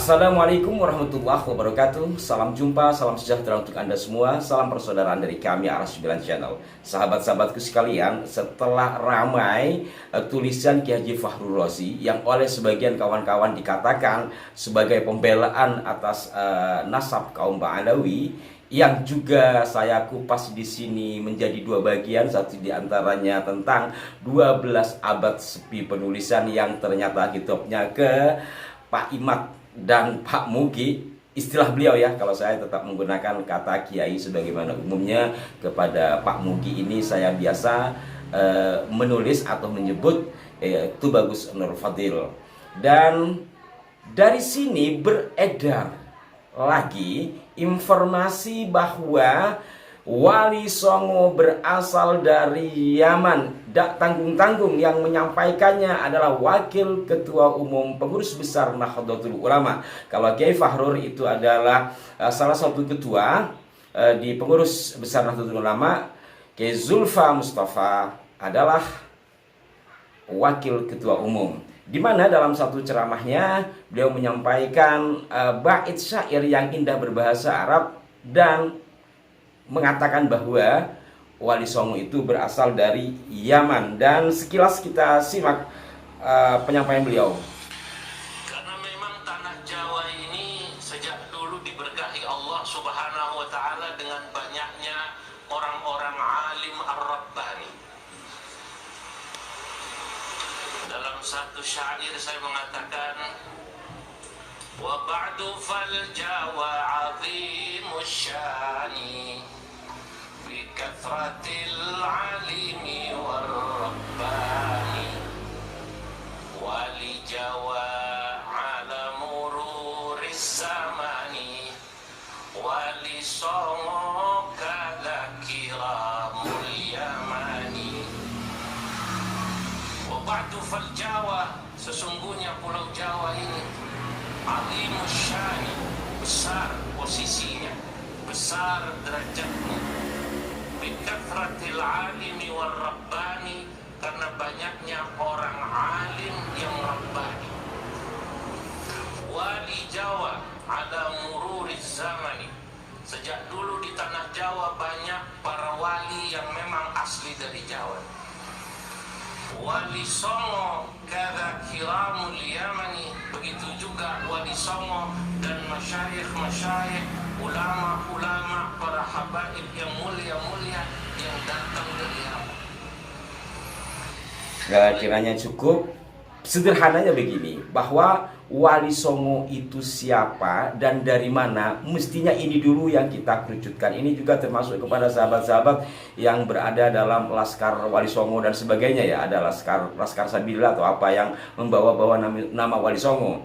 Assalamualaikum warahmatullahi wabarakatuh. Salam jumpa, salam sejahtera untuk Anda semua. Salam persaudaraan dari kami Aras9 Channel. Sahabat-sahabatku sekalian, setelah ramai tulisan Ki Haji Fakhrul Razi yang oleh sebagian kawan-kawan dikatakan sebagai pembelaan atas nasab kaum Ba'alawi, yang juga saya kupas di sini menjadi dua bagian. Satu diantaranya tentang 12 abad sepi penulisan yang ternyata kitabnya ke Pak Imad dan Pak Mugi, istilah beliau ya, kalau saya tetap menggunakan kata kiai sebagaimana umumnya. Kepada Pak Mugi ini saya biasa menulis atau menyebut Tubagus Nur Fadil. Dan dari sini beredar lagi informasi bahwa Wali Songo berasal dari Yaman. Tak tanggung-tanggung yang menyampaikannya adalah Wakil Ketua Umum Pengurus Besar Nahdlatul Ulama. Kalau Kiai Fakhrul itu adalah salah satu ketua di Pengurus Besar Nahdlatul Ulama, Kiai Zulfa Mustafa adalah Wakil Ketua Umum. Di mana dalam satu ceramahnya beliau menyampaikan bait syair yang indah berbahasa Arab dan mengatakan bahwa Wali Songo itu berasal dari Yaman. Dan sekilas kita simak penyampaian beliau. Karena memang tanah Jawa ini sejak dulu diberkahi Allah Subhanahu wa Ta'ala dengan banyaknya orang-orang alim ar-rabbani. Dalam satu syair saya mengatakan, wa ba'du fal Jawa 'azimus syani bi kathratil 'alimi war rabbani, wali Jawa 'ala mururis zamani, wali Songo kala kiramul yamani. Wa ba'du fal Jawa, sesungguhnya pulau Jawa ini alimus syani, besar posisinya, besar derajatnya, bikathratil alimi war rabbani, karena banyaknya orang alim yang rabbani. Wali Jawa ada mururiz zamani, sejak dulu di tanah Jawa banyak para wali yang memang asli dari Jawa. Wali Songo kada kiramul yamani, begitu juga Wali Songo dan masyayikh-masyayikh, ulama-ulama, para habaib yang mulia-mulia yang datang dari Yaman. Kiranya cukup. Sederhananya begini, bahwa Wali Songo itu siapa dan dari mana, mestinya ini dulu yang kita kerucutkan. Ini juga termasuk kepada sahabat-sahabat yang berada dalam Laskar Wali Songo dan sebagainya ya. Ada Laskar Sabila atau apa yang membawa-bawa nama Wali Songo.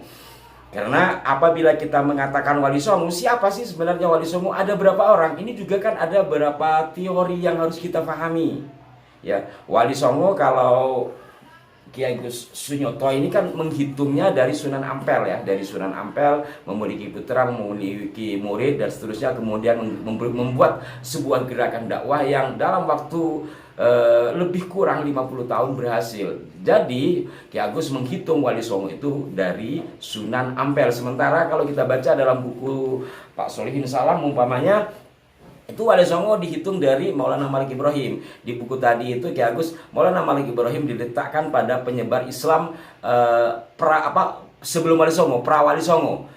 Karena apabila kita mengatakan Wali Songo, siapa sih sebenarnya Wali Songo? Ada berapa orang? Ini juga kan ada beberapa teori yang harus kita pahami. Ya, Wali Songo kalau Kiai Gus Sunyoto ini kan menghitungnya dari Sunan Ampel ya, dari Sunan Ampel memiliki putra, memiliki murid dan seterusnya, kemudian membuat sebuah gerakan dakwah yang dalam waktu lebih kurang 50 tahun berhasil. Jadi Ki Agus menghitung Wali Songo itu dari Sunan Ampel. Sementara kalau kita baca dalam buku Pak Solihin Salam umpamanya, itu Wali Songo dihitung dari Maulana Malik Ibrahim. Di buku tadi itu Ki Agus, Maulana Malik Ibrahim diletakkan pada penyebar Islam sebelum Wali Songo, pra Wali Songo.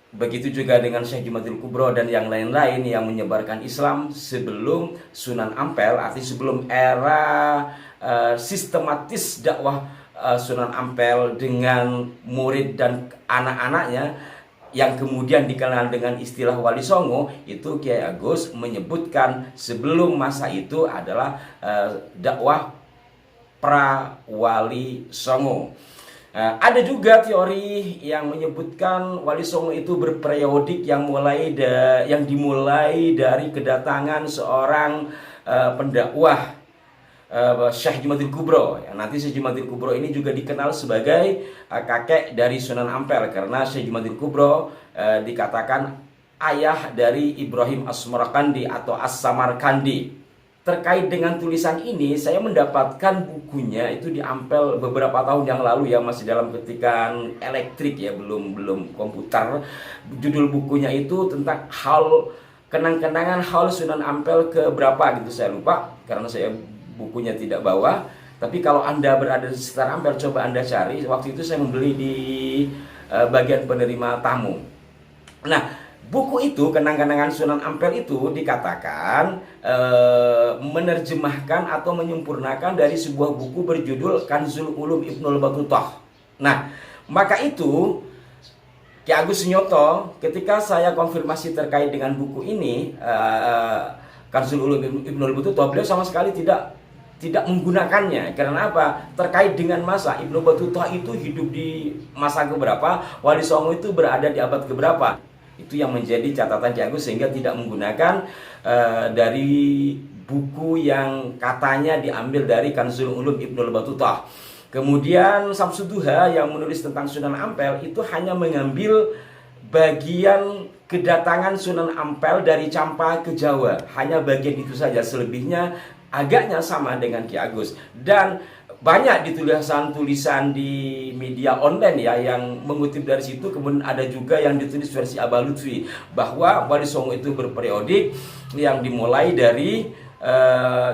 Begitu juga dengan Syekh Jumadil Kubro dan yang lain-lain yang menyebarkan Islam sebelum Sunan Ampel, artinya sebelum era sistematis dakwah Sunan Ampel dengan murid dan anak-anaknya, yang kemudian dikenal dengan istilah Wali Songo. Itu Kiai Agus menyebutkan sebelum masa itu adalah dakwah pra Wali Songo. Ada juga teori yang menyebutkan Wali Songo itu berperiodik yang dimulai dari kedatangan seorang pendakwah Syekh Jumadil Kubro. Nanti Syekh Jumadil Kubro ini juga dikenal sebagai kakek dari Sunan Ampel, karena Syekh Jumadil Kubro dikatakan ayah dari Ibrahim As-Samarkandi atau As-Samarkandi. terkait dengan tulisan ini, saya mendapatkan bukunya itu di Ampel beberapa tahun yang lalu ya, masih dalam ketikan elektrik ya, belum komputer. Judul bukunya itu tentang kenang-kenangan haul Sunan Ampel ke berapa gitu, saya lupa karena saya bukunya tidak bawa. Tapi kalau Anda berada di sekitar Ampel, coba Anda cari. Waktu itu saya membeli di bagian penerima tamu. Nah, buku itu, kenang-kenangan Sunan Ampel itu dikatakan menerjemahkan atau menyempurnakan dari sebuah buku berjudul Kanzul Ulum Ibnul Battutah. Nah, maka itu Ki Agus Sunyoto, ketika saya konfirmasi terkait dengan buku ini, Kanzul Ulum Ibnul Battutah, beliau sama sekali tidak menggunakannya. Karena apa? Terkait dengan masa, Ibnu Battutah itu hidup di masa keberapa, Wali Songo itu berada di abad keberapa. Itu yang menjadi catatan Ki Agus, sehingga tidak menggunakan dari buku yang katanya diambil dari Kanzul Ulum Ibnul Battutah. Kemudian Samsudduha yang menulis tentang Sunan Ampel itu hanya mengambil bagian kedatangan Sunan Ampel dari Campa ke Jawa. Hanya bagian itu saja, selebihnya agaknya sama dengan Ki Agus. Dan banyak di tulisan-tulisan di media online ya yang mengutip dari situ. Kemudian ada juga yang ditulis versi Abah Lutfi bahwa Wali Songo itu berperiodik, yang dimulai dari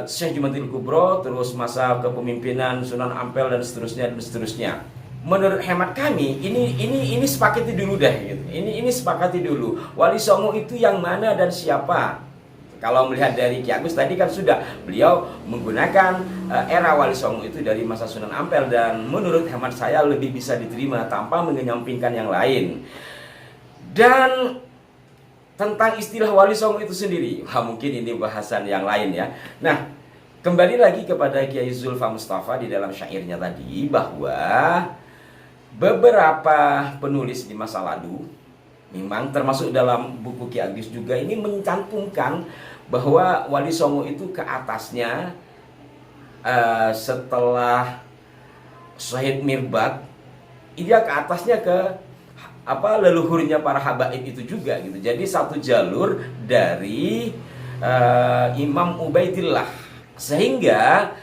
Syekh Jumatil Kubro, terus masa kepemimpinan Sunan Ampel dan seterusnya. Menurut hemat kami, ini sepakati dulu deh gitu. Ini sepakati dulu. Wali Songo itu yang mana dan siapa? Kalau melihat dari Ki Agus tadi kan sudah, beliau menggunakan era Wali Songo itu dari masa Sunan Ampel, dan menurut hemat saya lebih bisa diterima tanpa menyampingkan yang lain. Dan tentang istilah Wali Songo itu sendiri, mungkin ini bahasan yang lain ya. Nah, kembali lagi kepada Kiai Zulfa Mustafa di dalam syairnya tadi, bahwa beberapa penulis di masa lalu, memang termasuk dalam buku Ki Agus juga, ini mencantumkan bahwa Wali Songo itu ke atasnya setelah Syahid Mirbad, dia ke atasnya ke leluhurnya para habaib itu juga gitu. Jadi satu jalur dari Imam Ubaidillah, sehingga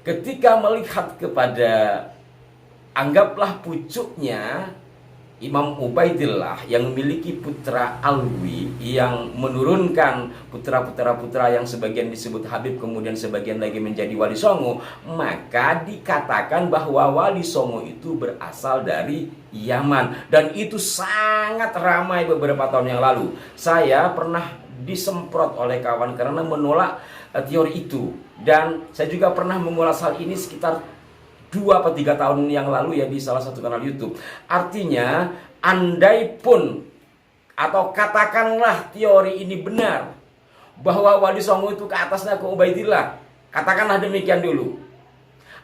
ketika melihat kepada, anggaplah pucuknya Imam Ubaidillah yang memiliki putra Alwi, yang menurunkan putra yang sebagian disebut Habib, kemudian sebagian lagi menjadi Wali Songo, maka dikatakan bahwa Wali Songo itu berasal dari Yaman. Dan itu sangat ramai beberapa tahun yang lalu. Saya pernah disemprot oleh kawan karena menolak teori itu. Dan saya juga pernah mengulas hal ini sekitar 2 atau 3 tahun yang lalu ya, di salah satu kanal YouTube. Artinya, andai pun atau katakanlah teori ini benar, bahwa Wali Songo itu ke atasnya ke Ubaidillah, katakanlah demikian dulu,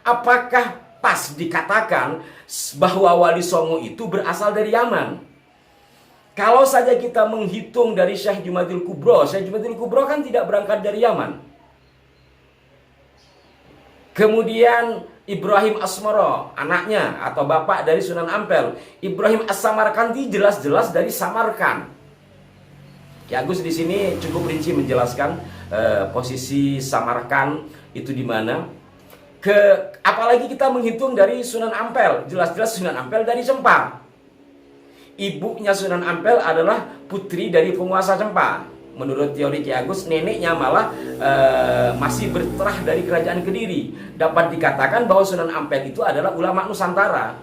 apakah pas dikatakan bahwa Wali Songo itu berasal dari Yaman? Kalau saja kita menghitung dari Syekh Jumatil Kubro, Syekh Jumatil Kubro kan tidak berangkat dari Yaman. Kemudian Ibrahim Asmoro, anaknya atau bapak dari Sunan Ampel, Ibrahim As-Samarkandi jelas-jelas dari Samarkand. Ki Agus di sini cukup rinci menjelaskan posisi Samarkand itu di mana. Apalagi kita menghitung dari Sunan Ampel, jelas-jelas Sunan Ampel dari Cempa. Ibunya Sunan Ampel adalah putri dari penguasa Cempa. Menurut teori Ki Agus, neneknya malah masih berterah dari kerajaan Kediri. Dapat dikatakan bahwa Sunan Ampel itu adalah ulama Nusantara,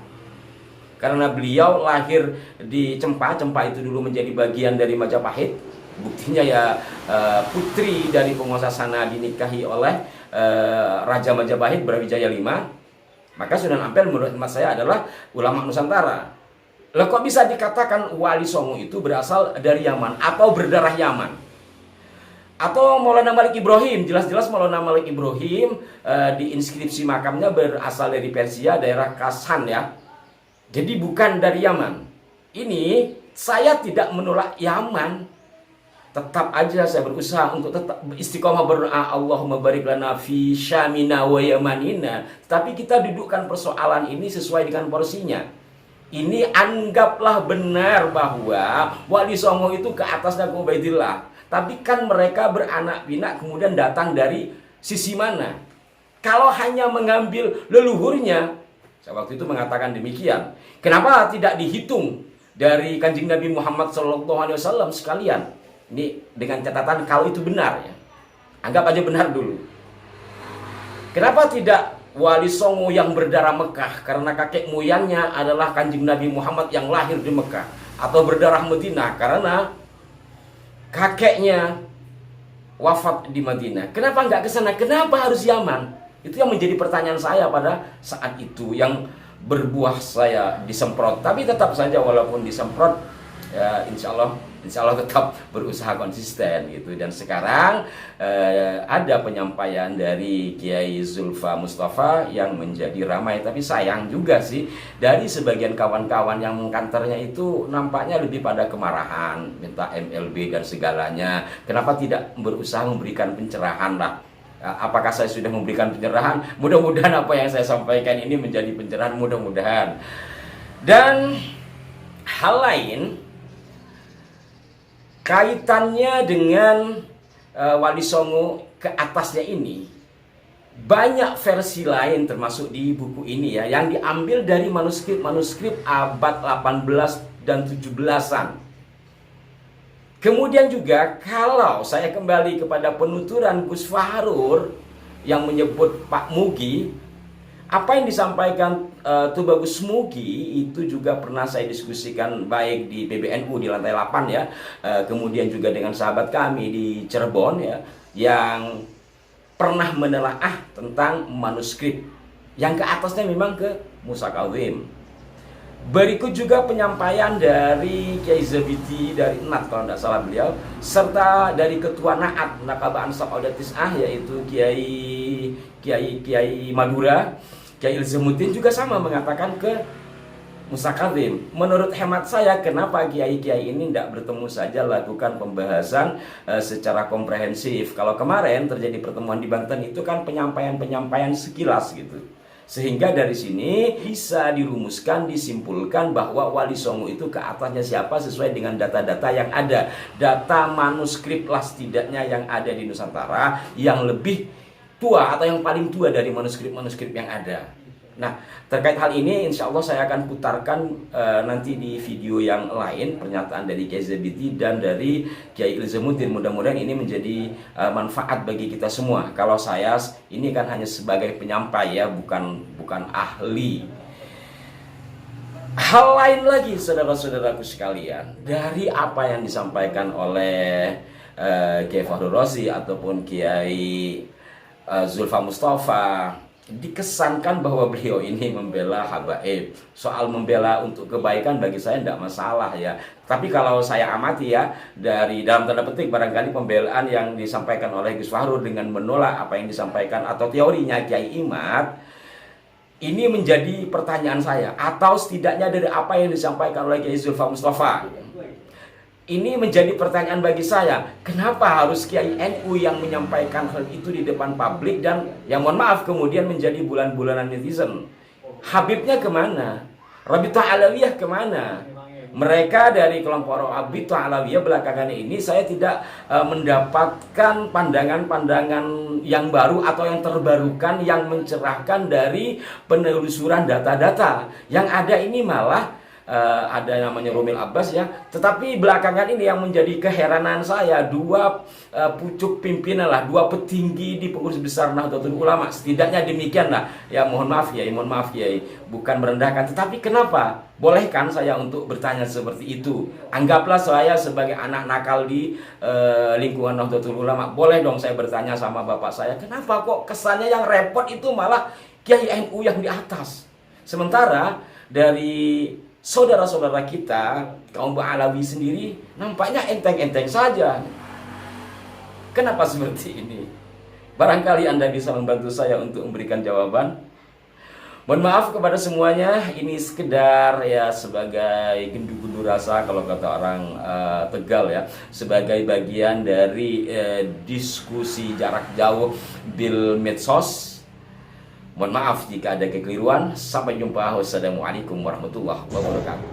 karena beliau lahir di Cempa. Cempa itu dulu menjadi bagian dari Majapahit. Buktinya ya, putri dari penguasa sana dinikahi oleh Raja Majapahit Brawijaya V. Maka Sunan Ampel menurut hemat saya adalah ulama Nusantara. Lah kok bisa dikatakan Wali Songo itu berasal dari Yaman atau berdarah Yaman? Atau Maulana Malik Ibrahim, jelas-jelas Maulana Malik Ibrahim di inskripsi makamnya berasal dari Persia, daerah Kashan ya. Jadi bukan dari Yaman. Ini saya tidak menolak Yaman. Tetap aja saya berusaha untuk tetap istiqomah berdoa, Allahumma barik lana fi syamina wa yamanina. Tapi kita dudukkan persoalan ini sesuai dengan porsinya. Ini anggaplah benar bahwa Wali Songo itu ke atasnya ke Ubaidillah. Tapi kan mereka beranak pinak kemudian datang dari Sisi mana? Kalau hanya mengambil leluhurnya, saya waktu itu mengatakan demikian. Kenapa tidak dihitung dari Kanjeng Nabi Muhammad SAW sekalian? Ini dengan catatan kalau itu benar ya. Anggap aja benar dulu. Kenapa tidak Wali Songo yang berdarah Mekah? Karena kakek moyangnya adalah Kanjeng Nabi Muhammad yang lahir di Mekah. Atau berdarah Madinah karena kakeknya wafat di Madinah. Kenapa nggak ke sana? Kenapa harus Yaman? Itu yang menjadi pertanyaan saya pada saat itu, yang berbuah saya disemprot. Tapi tetap saja walaupun disemprot, ya insya Allah tetap berusaha konsisten gitu. Dan sekarang ada penyampaian dari Kiai Zulfa Mustafa yang menjadi ramai. Tapi sayang juga sih, dari sebagian kawan-kawan yang mengkantornya itu nampaknya lebih pada kemarahan, minta MLB dan segalanya. Kenapa tidak berusaha memberikan pencerahan lah? Apakah saya sudah memberikan pencerahan? Mudah-mudahan apa yang saya sampaikan ini menjadi pencerahan, mudah-mudahan. Dan hal lain kaitannya dengan Wali Songo ke atasnya ini, banyak versi lain termasuk di buku ini ya, yang diambil dari manuskrip abad 18 dan 17-an. Kemudian juga kalau saya kembali kepada penuturan Gus Fahrur yang menyebut Pak Mugi, apa yang disampaikan Tubagus Mugi itu juga pernah saya diskusikan baik di PBNU di lantai 8 ya, kemudian juga dengan sahabat kami di Cirebon ya, yang pernah menelaah tentang manuskrip yang ke atasnya memang ke Musa Kazim. Berikut juga penyampaian dari Kiai Zabidi dari Nat kalau tidak salah beliau, serta dari Ketua Naat Nakaba Ansar Audatisah yaitu Kiai Madura, Kiai Ilzamuddin juga sama mengatakan ke Musa Kazim. Menurut hemat saya, kenapa kiai-kiai ini tidak bertemu saja lakukan pembahasan secara komprehensif? Kalau kemarin terjadi pertemuan di Banten itu kan penyampaian sekilas gitu. Sehingga dari sini bisa dirumuskan, disimpulkan bahwa Wali Songo itu ke atasnya siapa sesuai dengan data-data yang ada. Data manuskrip lah setidaknya yang ada di Nusantara yang lebih tua atau yang paling tua dari manuskrip-manuskrip yang ada. Nah, terkait hal ini insya Allah saya akan putarkan nanti di video yang lain pernyataan dari Kiai Zabidi dan dari Kiai Ilzamuddin. Mudah-mudahan ini menjadi manfaat bagi kita semua. Kalau saya ini kan hanya sebagai penyampai ya, bukan ahli. Hal lain lagi saudara-saudaraku sekalian, dari apa yang disampaikan oleh Kiai Fahru Rozi ataupun Kiai Zulfa Mustafa, dikesankan bahwa beliau ini membela habaib. Soal membela untuk kebaikan bagi saya tidak masalah ya. Tapi kalau saya amati ya, dari dalam tanda petik barangkali pembelaan yang disampaikan oleh Gus Fahrur dengan menolak apa yang disampaikan atau teorinya Kiai Imad, ini menjadi pertanyaan saya. Atau setidaknya dari apa yang disampaikan oleh Kiai Zulfa Mustafa, ini menjadi pertanyaan bagi saya. Kenapa harus Kiai NU yang menyampaikan hal itu di depan publik dan yang mohon maaf kemudian menjadi bulan-bulanan netizen? Habibnya kemana? Rabithah Alawiyah kemana? Mereka dari kelompok Rabithah Alawiyah belakangan ini saya tidak mendapatkan pandangan-pandangan yang baru atau yang terbarukan yang mencerahkan dari penelusuran data-data. Yang ada ini malah ada namanya Romil Abbas ya. Tetapi belakangan ini yang menjadi keheranan saya, dua pucuk pimpinan lah, dua petinggi di pengurus besar Nahdlatul Ulama, setidaknya demikian lah ya. Mohon maaf ya, bukan merendahkan, tetapi kenapa bolehkan saya untuk bertanya seperti itu? Anggaplah saya sebagai anak nakal di lingkungan Nahdlatul Ulama, boleh dong saya bertanya sama bapak saya, kenapa kok kesannya yang repot itu malah Kiai NU yang di atas, sementara dari saudara-saudara kita kaum Alawi sendiri nampaknya enteng-enteng saja. Kenapa seperti ini? Barangkali Anda bisa membantu saya untuk memberikan jawaban. Mohon maaf kepada semuanya, ini sekedar ya sebagai gendu-gendu rasa kalau kata orang Tegal ya, sebagai bagian dari diskusi jarak jauh bil medsos. Mohon maaf jika ada kekeliruan. Sampai jumpa. Wassalamualaikum warahmatullahi wabarakatuh.